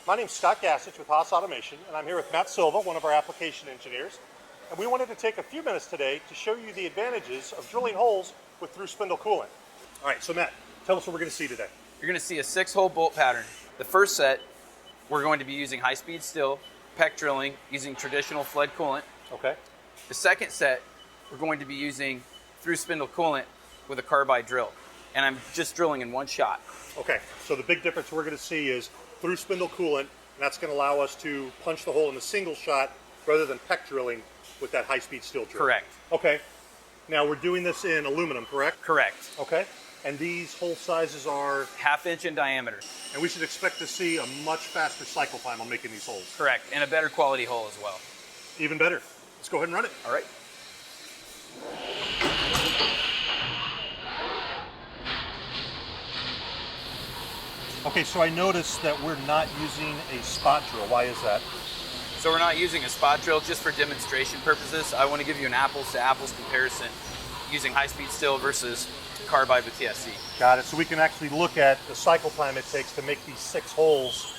My name's Scott Gassich with Haas Automation, and I'm here with Matt Silva, one of our application engineers. And we wanted to take a few minutes today to show you the advantages of drilling holes with Through-Spindle Coolant. All right, so Matt, tell us what we're going to see today. You're going to see a 6-hole bolt pattern. The first set, we're going to be using high-speed still, peck drilling, using traditional flood coolant. Okay. The second set, we're going to be using Through-Spindle Coolant with a carbide drill. And I'm just drilling in one shot. Okay, so the big difference we're going to see is Through-Spindle Coolant, and that's going to allow us to punch the hole in a single shot rather than peck drilling with that high-speed steel drill. Correct. Okay. Now we're doing this in aluminum, correct? Correct. Okay. And these hole sizes are? 1/2 inch in diameter. And we should expect to see a much faster cycle time on making these holes. Correct, and a better quality hole as well. Even better. Let's go ahead and run it. All right. Okay, so I noticed that we're not using a spot drill. Why is that? So we're not using a spot drill just for demonstration purposes. I want to give you an apples to apples comparison using high-speed still versus carbide with TSC. Got it. So we can actually look at the cycle time it takes to make these 6 holes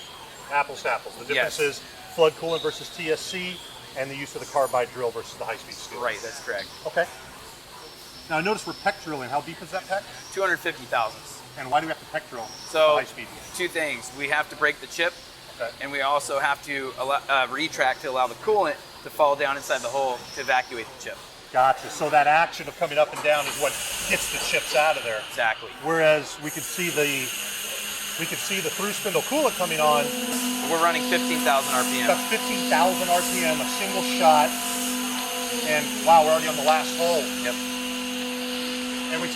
apples to apples. The difference Yes. is flood coolant versus TSC and the use of the carbide drill versus the high-speed steel. Right, that's correct. Okay. Now I noticed we're peck drilling. How deep is that peck? 250 thousandths. And why do we have to peck drill So, high speed? 2 things. We have to break the chip, Okay. and we also have to retract to allow the coolant to fall down inside the hole to evacuate the chip. Gotcha. So that action of coming up and down is what gets the chips out of there. Exactly. Whereas we could see the Through-Spindle Coolant coming on. We're running 15,000 RPM. That's 15,000 RPM, a single shot. And wow, we're already on the last hole. Yep.